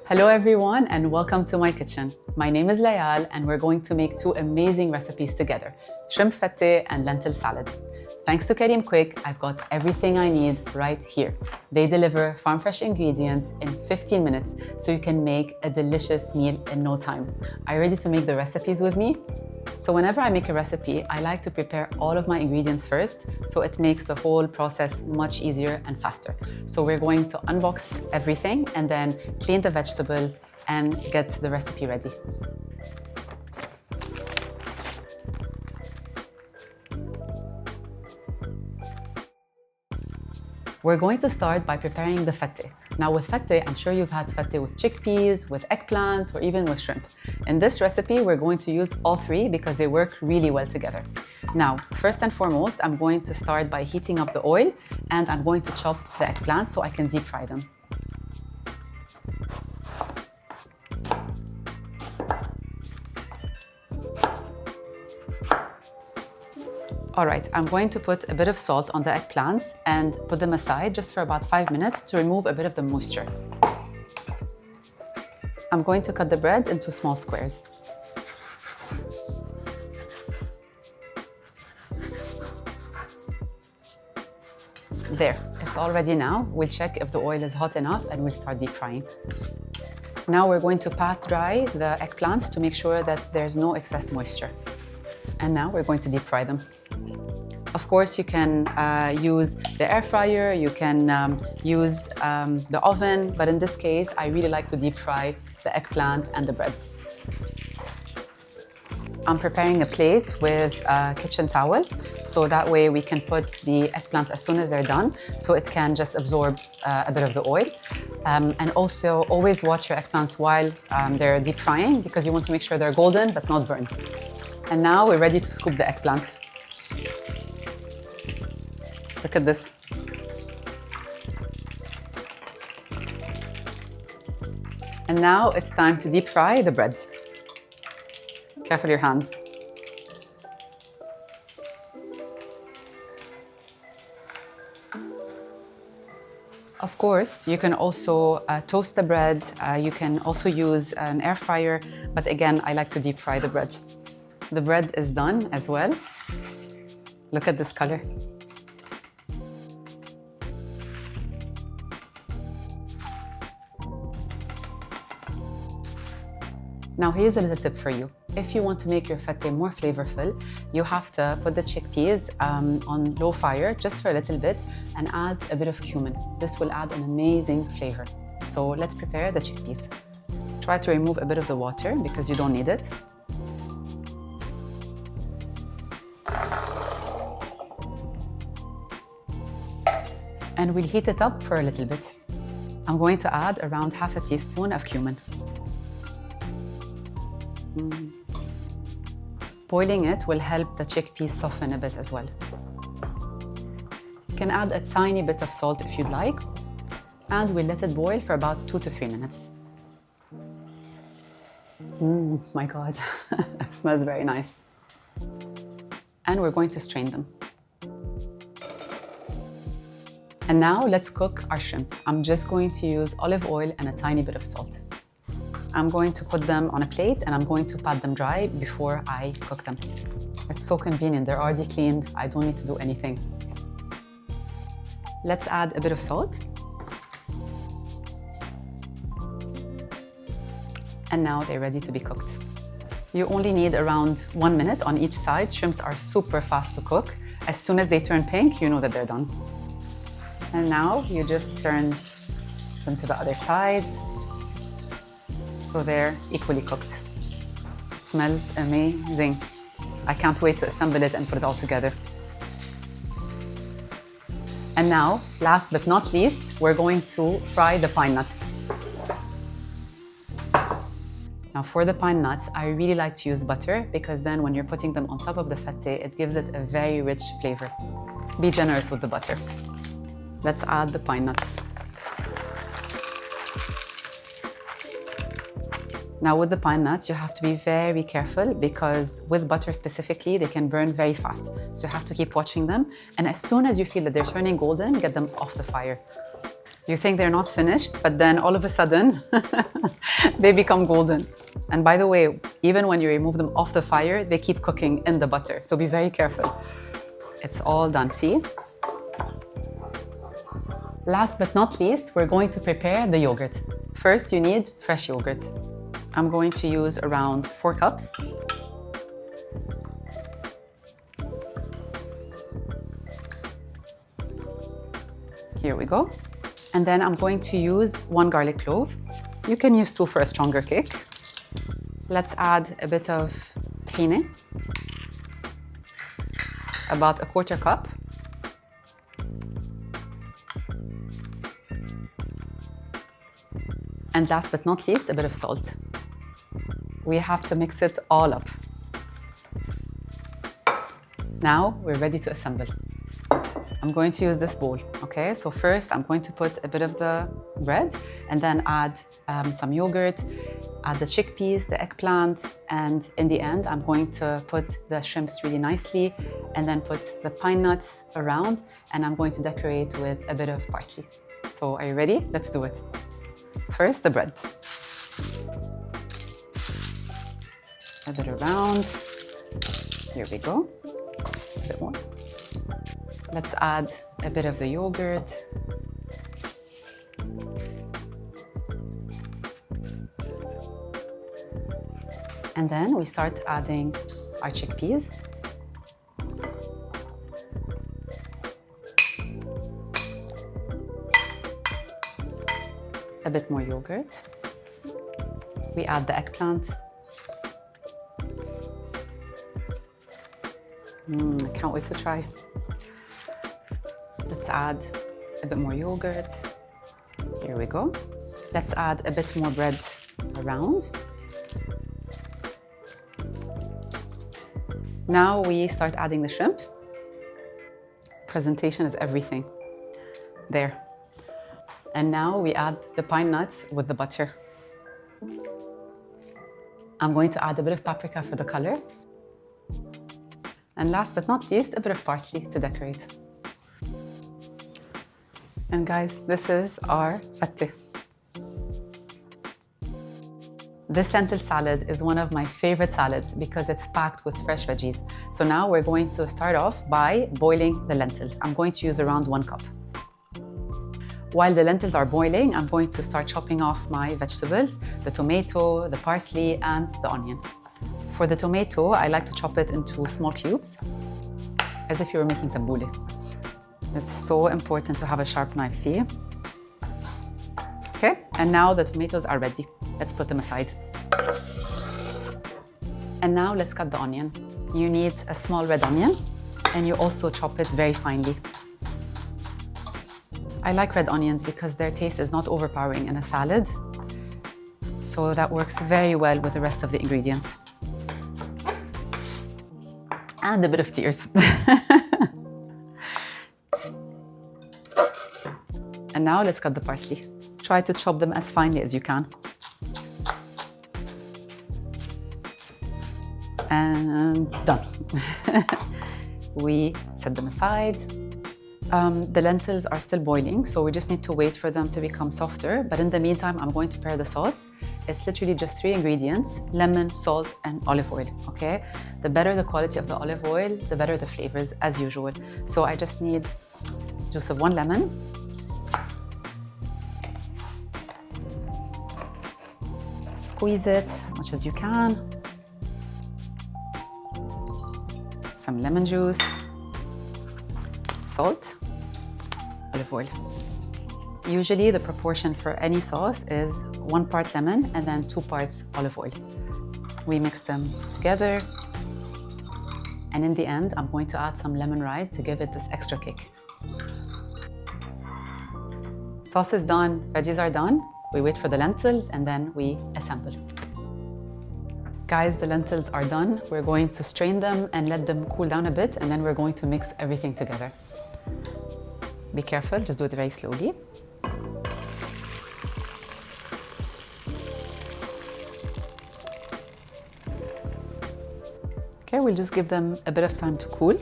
Hello everyone and welcome to my kitchen. My name is Layal and we're going to make two amazing recipes together, Shrimp Fatteh and Lentil Salad. Thanks to Careem Quik, I've got everything I need right here. They deliver farm fresh ingredients in 15 minutes so you can make a delicious meal in no time. Are you ready to make the recipes with me? So whenever I make a recipe, I like to prepare all of my ingredients first, so it makes the whole process much easier and faster. So we're going to unbox everything and then clean the vegetables and get the recipe ready. We're going to start by preparing the fatteh. Now with fatteh, I'm sure you've had fatteh with chickpeas, with eggplant, or even with shrimp. In this recipe, we're going to use all three because they work really well together. Now, first and foremost, I'm going to start by heating up the oil and I'm going to chop the eggplant so I can deep fry them. All right, I'm going to put a bit of salt on the eggplants and put them aside just for about 5 minutes to remove a bit of the moisture. I'm going to cut the bread into small squares. There, it's all ready now. We'll check if the oil is hot enough and we'll start deep frying. Now we're going to pat dry the eggplant to make sure that there's no excess moisture. And now we're going to deep fry them. Of course, you can use the air fryer, you can use the oven, but in this case, I really like to deep fry the eggplant and the bread. I'm preparing a plate with a kitchen towel, so that way we can put the eggplants as soon as they're done, so it can just absorb a bit of the oil. And also, always watch your eggplants while they're deep frying, because you want to make sure they're golden but not burnt. And now we're ready to scoop the eggplant. Look at this. And now it's time to deep fry the bread. Careful your hands. Of course, you can also toast the bread. You can also use an air fryer, but again, I like to deep fry the bread. The bread is done as well. Look at this color. Now here's a little tip for you. If you want to make your fatteh more flavorful, you have to put the chickpeas on low fire just for a little bit and add a bit of cumin. This will add an amazing flavor. So let's prepare the chickpeas. Try to remove a bit of the water because you don't need it. And we'll heat it up for a little bit. I'm going to add around half a teaspoon of cumin. Boiling it will help the chickpeas soften a bit as well. You can add a tiny bit of salt if you'd like, and we'll let it boil for about 2 to 3 minutes. My God, it smells very nice. And we're going to strain them. And now let's cook our shrimp. I'm just going to use olive oil and a tiny bit of salt. I'm going to put them on a plate and I'm going to pat them dry before I cook them. It's so convenient, they're already cleaned, I don't need to do anything. Let's add a bit of salt. And now they're ready to be cooked. You only need around 1 minute on each side. Shrimps are super fast to cook. As soon as they turn pink, you know that they're done. And now you just turn them to the other side. So they're equally cooked. It smells amazing. I can't wait to assemble it and put it all together. And now, last but not least, we're going to fry the pine nuts. Now for the pine nuts, I really like to use butter because then when you're putting them on top of the fatteh, it gives it a very rich flavor. Be generous with the butter. Let's add the pine nuts. Now with the pine nuts, you have to be very careful because with butter specifically, they can burn very fast. So you have to keep watching them. And as soon as you feel that they're turning golden, get them off the fire. You think they're not finished, but then all of a sudden, they become golden. And by the way, even when you remove them off the fire, they keep cooking in the butter. So be very careful. It's all done, see? Last but not least, we're going to prepare the yogurt. First, you need fresh yogurt. I'm going to use around 4 cups. Here we go. And then I'm going to use 1 garlic clove. You can use 2 for a stronger kick. Let's add a bit of tahini, about 1/4 cup. And last but not least, a bit of salt. We have to mix it all up. Now we're ready to assemble. I'm going to use this bowl, okay? So first I'm going to put a bit of the bread and then add some yogurt, add the chickpeas, the eggplant, and in the end I'm going to put the shrimps really nicely and then put the pine nuts around, and I'm going to decorate with a bit of parsley. So are you ready? Let's do it. First, the bread. A bit around. Here we go. Just a bit more. Let's add a bit of the yogurt. And then we start adding our chickpeas. A bit more yogurt. We add the eggplant. I can't wait to try. Let's add a bit more yogurt. Here we go. Let's add a bit more bread around. Now we start adding the shrimp. Presentation is everything. There. And now we add the pine nuts with the butter. I'm going to add a bit of paprika for the color. And last but not least, a bit of parsley to decorate. And guys, this is our fatteh. This lentil salad is one of my favorite salads because it's packed with fresh veggies. So now we're going to start off by boiling the lentils. I'm going to use around 1 cup. While the lentils are boiling, I'm going to start chopping off my vegetables, the tomato, the parsley, and the onion. For the tomato, I like to chop it into small cubes, as if you were making tabbouleh. It's so important to have a sharp knife, see? Okay, and now the tomatoes are ready. Let's put them aside. And now let's cut the onion. You need a small red onion, and you also chop it very finely. I like red onions because their taste is not overpowering in a salad, so that works very well with the rest of the ingredients. And a bit of tears. And now let's cut the parsley. Try to chop them as finely as you can. And done. We set them aside. The lentils are still boiling, so we just need to wait for them to become softer. But in the meantime, I'm going to prepare the sauce. It's literally just 3 ingredients: lemon, salt, and olive oil, okay? The better the quality of the olive oil, the better the flavors, as usual. So I just need juice of 1 lemon, squeeze it as much as you can, some lemon juice, salt, olive oil. Usually the proportion for any sauce is 1 part lemon and then 2 parts olive oil. We mix them together, and in the end I'm going to add some lemon rind to give it this extra kick. Sauce is done, veggies are done. We wait for the lentils and then we assemble. Guys, the lentils are done. We're going to strain them and let them cool down a bit, and then we're going to mix everything together. Be careful, just do it very slowly. we'll just give them a bit of time to cool.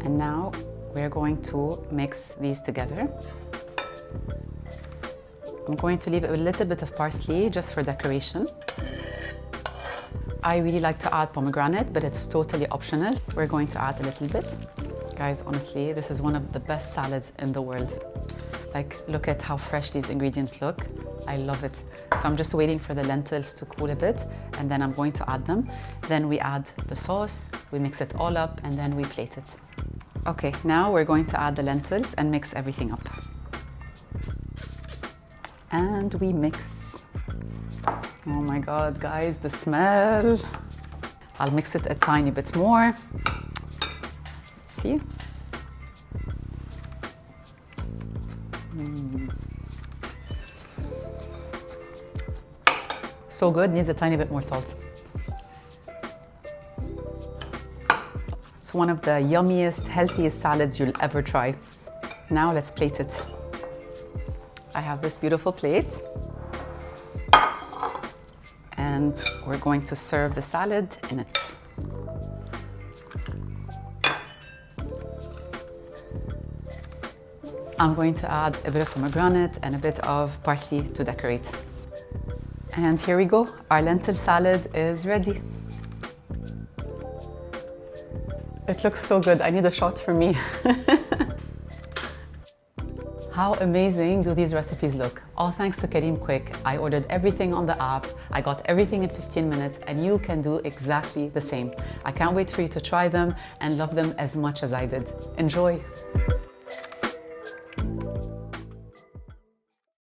And now we're going to mix these together. I'm going to leave a little bit of parsley just for decoration. I really like to add pomegranate, but it's totally optional. We're going to add a little bit. Guys, honestly, this is one of the best salads in the world. Like, look at how fresh these ingredients look. I love it. So I'm just waiting for the lentils to cool a bit, and then I'm going to add them. Then we add the sauce, we mix it all up, and then we plate it. Okay, now we're going to add the lentils and mix everything up. And we mix. Oh my God, guys, the smell. I'll mix it a tiny bit more. Let's see. So good, needs a tiny bit more salt. It's one of the yummiest, healthiest salads you'll ever try. Now let's plate it. I have this beautiful plate. And we're going to serve the salad in it. I'm going to add a bit of pomegranate and a bit of parsley to decorate. And here we go, our lentil salad is ready. It looks so good, I need a shot for me. How amazing do these recipes look? All thanks to Careem Quik. I ordered everything on the app, I got everything in 15 minutes, and you can do exactly the same. I can't wait for you to try them and love them as much as I did. Enjoy!